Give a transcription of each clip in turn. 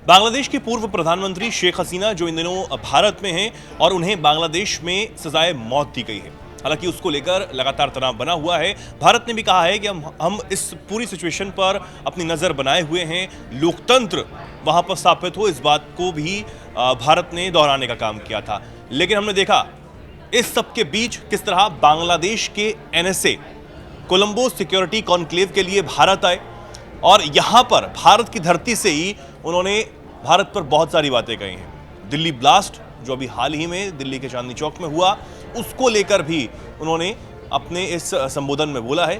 बांग्लादेश की पूर्व प्रधानमंत्री शेख हसीना जो इन दिनों भारत में हैं और उन्हें बांग्लादेश में सजाए मौत दी गई है। हालांकि उसको लेकर लगातार तनाव बना हुआ है। भारत ने भी कहा है कि हम इस पूरी सिचुएशन पर अपनी नज़र बनाए हुए हैं, लोकतंत्र वहां पर स्थापित हो, इस बात को भी भारत ने दोहराने का काम किया था। लेकिन हमने देखा इस सब के बीच किस तरह बांग्लादेश के एनएसए कोलंबो सिक्योरिटी कॉन्क्लेव के लिए भारत आए और यहां पर भारत की धरती से ही उन्होंने भारत पर बहुत सारी बातें कही हैं। दिल्ली ब्लास्ट जो अभी हाल ही में दिल्ली के चांदनी चौक में हुआ, उसको लेकर भी उन्होंने अपने इस संबोधन में बोला है।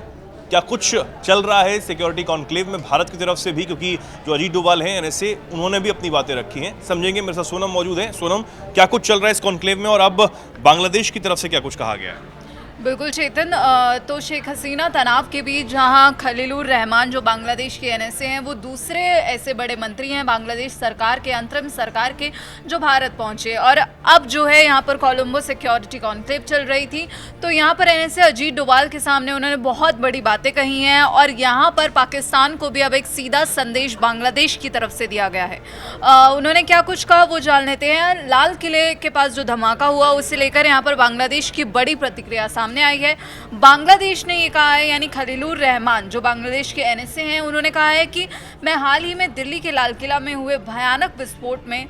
क्या कुछ चल रहा है सिक्योरिटी कॉन्क्लेव में भारत की तरफ से भी, क्योंकि जो अजीत डोभाल हैं एनएसए, उन्होंने भी अपनी बातें रखी हैं, समझेंगे। मेरे साथ सोनम मौजूद है। सोनम, क्या कुछ चल रहा है इस कॉन्क्लेव में और अब बांग्लादेश की तरफ से क्या कुछ कहा गया है? बिल्कुल चेतन, तो शेख हसीना तनाव के बीच जहां खलीलुर रहमान जो बांग्लादेश के एनएसए हैं, वो दूसरे ऐसे बड़े मंत्री हैं बांग्लादेश सरकार के, अंतरिम सरकार के, जो भारत पहुंचे। और अब जो है यहाँ पर कोलंबो सिक्योरिटी कॉन्क्लेव चल रही थी, तो यहाँ पर एनएसए अजीत डोभाल के सामने उन्होंने बहुत बड़ी बातें कही हैं और यहाँ पर पाकिस्तान को भी अब एक सीधा संदेश बांग्लादेश की तरफ से दिया गया है। उन्होंने क्या कुछ कहा वो जान लेते हैं। लाल किले के पास जो धमाका हुआ उसे लेकर यहाँ पर बांग्लादेश की बड़ी प्रतिक्रिया सामने आई है। बांग्लादेश ने ये कहा है, यानी खलीलुर रहमान जो बांग्लादेश के एनएसए हैं, उन्होंने कहा है कि मैं हाल ही में दिल्ली के लाल किला में हुए भयानक विस्फोट में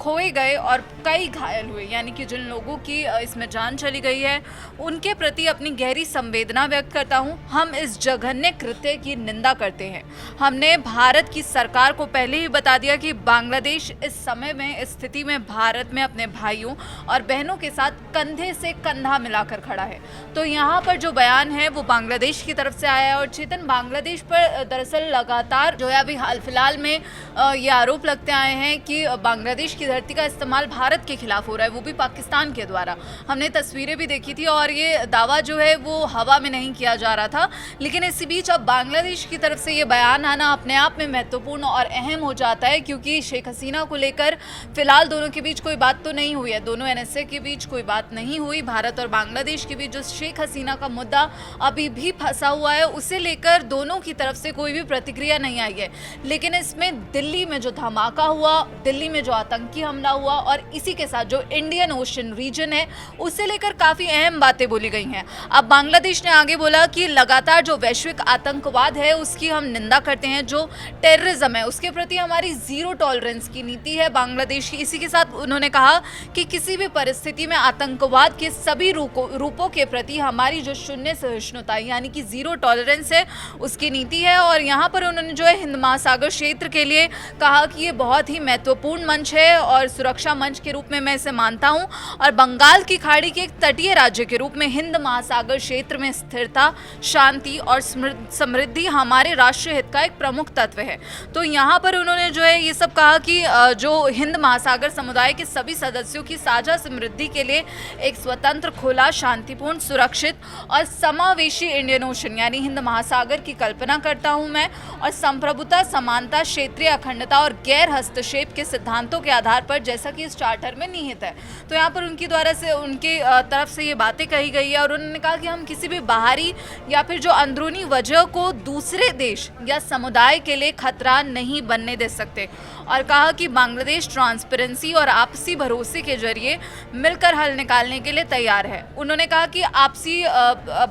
खोए गए और कई घायल हुए, यानी कि जिन लोगों की इसमें जान चली गई है उनके प्रति अपनी गहरी संवेदना व्यक्त करता हूं। हम इस जघन्य कृत्य की निंदा करते हैं। हमने भारत की सरकार को पहले ही बता दिया कि बांग्लादेश इस समय में, इस स्थिति में भारत में अपने भाइयों और बहनों के साथ कंधे से कंधा मिलाकर खड़ा है। तो यहाँ पर जो बयान है वो बांग्लादेश की तरफ से आया है। और चेतन, बांग्लादेश पर दरअसल लगातार जो है अभी हाल फिलहाल में ये आरोप लगते आए हैं कि बांग्लादेश की धरती का इस्तेमाल भारत के खिलाफ हो रहा है, वो भी पाकिस्तान के द्वारा। हमने तस्वीरें भी देखी थी और ये दावा जो है वो हवा में नहीं किया जा रहा था। लेकिन इसी बीच अब बांग्लादेश की तरफ से ये बयान आना अपने आप में महत्वपूर्ण और अहम हो जाता है, क्योंकि शेख हसीना को लेकर फिलहाल दोनों के बीच कोई बात तो नहीं हुई है, दोनों एनएसए के बीच कोई बात नहीं हुई। भारत और बांग्लादेश के बीच जो शेख हसीना का मुद्दा अभी भी फंसा हुआ है, उसे लेकर दोनों की तरफ से कोई भी प्रतिक्रिया नहीं आई है। लेकिन इसमें दिल्ली में जो धमाका हुआ, दिल्ली में जो आतंकी हमला हुआ और इसी के साथ जो इंडियन ओशन रीजन है, उसे लेकर काफी अहम बातें बोली गई हैं। अब बांग्लादेश ने आगे बोला कि लगातार जो वैश्विक आतंकवाद है उसकी हम निंदा करते हैं, जो टेररिज्म है उसके प्रति हमारी जीरो टॉलरेंस की नीति है बांग्लादेश की। इसी के साथ उन्होंने कहा कि किसी भी परिस्थिति में आतंकवाद के सभी रूपों के प्रति हमारी जो शून्य सहिष्णुता यानी कि जीरो टॉलरेंस है उसकी नीति है। और यहाँ पर उन्होंने जो है हिंद महासागर क्षेत्र के लिए कहा कि ये बहुत ही महत्वपूर्ण मंच है और सुरक्षा मंच के रूप में मैं इसे मानता हूं। और बंगाल की खाड़ी के एक तटीय राज्य के रूप में हिंद महासागर क्षेत्र में स्थिरता, शांति और समृद्धि हमारे राष्ट्रीय हित का एक प्रमुख तत्व है। तो यहाँ पर उन्होंने जो है ये सब कहा कि जो हिंद महासागर समुदाय के सभी सदस्यों की साझा समृद्धि के लिए एक स्वतंत्र, खुला, शांतिपूर्ण, सुरक्षित और समावेशी इंडियन ओशन यानी हिंद महासागर की कल्पना करता हूँ मैं। और संप्रभुता, समानता, क्षेत्रीय अखंडता और गैर हस्तक्षेप के सिद्धांतों के आधार पर, जैसा कि इस चार्टर में निहित है। तो यहाँ पर उनकी द्वारा से, उनके तरफ से ये बातें कही गई है। और उन्होंने कहा कि हम किसी भी बाहरी या फिर जो अंदरूनी वजह को दूसरे देश या समुदाय के लिए खतरा नहीं बनने दे सकते। और कहा कि बांग्लादेश ट्रांसपेरेंसी और आपसी भरोसे के जरिए मिलकर हल निकालने के लिए तैयार है। उन्होंने कहा कि आपसी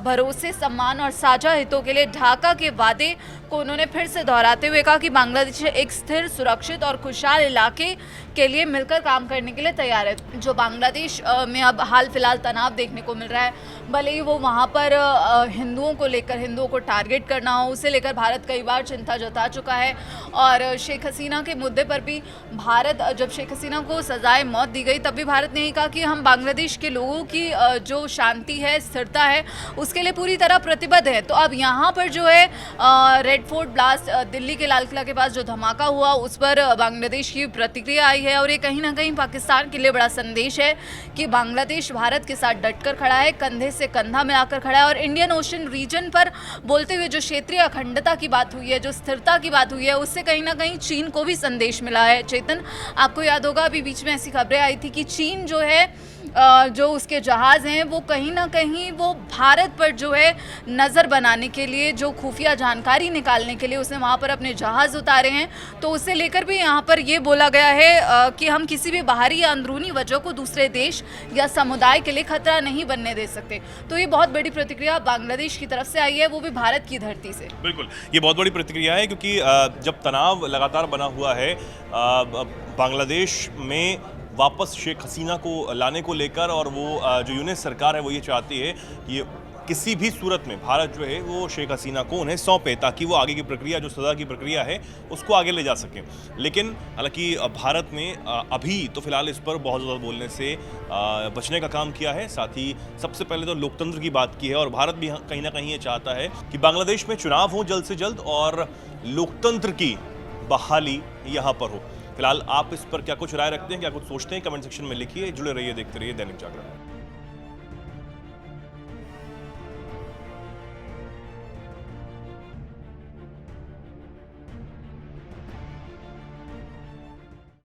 भरोसे, सम्मान और साझा हितों के लिए ढाका के वादे को उन्होंने फिर से दोहराते हुए कहा कि बांग्लादेश एक स्थिर, सुरक्षित और खुशहाल इलाके के लिए मिलकर काम करने के लिए तैयार है। जो बांग्लादेश में अब हाल फिलहाल तनाव देखने को मिल रहा है, भले ही वो वहाँ पर हिंदुओं को लेकर, हिंदुओं को टारगेट करना हो, उसे लेकर भारत कई बार चिंता जता चुका है। और शेख हसीना के मुद्दे पर भी भारत, जब शेख हसीना को सजाए मौत दी गई तब भी भारत ने ही कहा कि हम बांग्लादेश के लोगों की जो शांति है, स्थिरता है, उसके लिए पूरी तरह प्रतिबद्ध है। तो अब यहाँ पर जो है रेड फोर्ट ब्लास्ट, दिल्ली के लाल किला के पास जो धमाका हुआ, उस पर बांग्लादेश की प्रतिक्रिया आई है। और ये कहीं ना कहीं पाकिस्तान के लिए बड़ा संदेश है कि बांग्लादेश भारत के साथ डटकर खड़ा है, कंधे से कंधा मिलाकर खड़ा है। और इंडियन ओशन रीजन पर बोलते हुए जो क्षेत्रीय अखंडता की बात हुई है, जो स्थिरता की बात हुई है, उससे कहीं ना कहीं चीन को भी संदेश मिला है। चेतन, आपको याद होगा अभी बीच में ऐसी खबरें आई थी कि चीन जो है जो उसके जहाज़ हैं वो कहीं ना कहीं वो भारत पर जो है नज़र बनाने के लिए, जो खुफिया जानकारी निकालने के लिए उसने वहाँ पर अपने जहाज़ उतारे हैं। तो उससे लेकर भी यहाँ पर ये बोला गया है कि हम किसी भी बाहरी या अंदरूनी वजह को दूसरे देश या समुदाय के लिए खतरा नहीं बनने दे सकते। तो ये बहुत बड़ी प्रतिक्रिया बांग्लादेश की तरफ से आई है, वो भी भारत की धरती से। बिल्कुल, ये बहुत बड़ी प्रतिक्रिया है क्योंकि जब तनाव लगातार बना हुआ है बांग्लादेश में वापस शेख हसीना को लाने को लेकर, और वो जो यूनिस सरकार है वो ये चाहती है कि किसी भी सूरत में भारत जो है वो शेख हसीना को उन्हें सौंपे ताकि वो आगे की प्रक्रिया, जो सज़ा की प्रक्रिया है, उसको आगे ले जा सकें। लेकिन हालांकि भारत ने अभी तो फिलहाल इस पर बहुत ज़्यादा बोलने से बचने का काम किया है। साथ ही सबसे पहले तो लोकतंत्र की बात की है, और भारत भी कहीं ना कहीं ये चाहता है कि बांग्लादेश में चुनाव हो जल्द से जल्द और लोकतंत्र की बहाली यहाँ पर हो। फिलहाल आप इस पर क्या कुछ राय रखते हैं, क्या कुछ सोचते हैं, कमेंट सेक्शन में लिखिए। जुड़े रहिए, देखते रहिए दैनिक जागरण।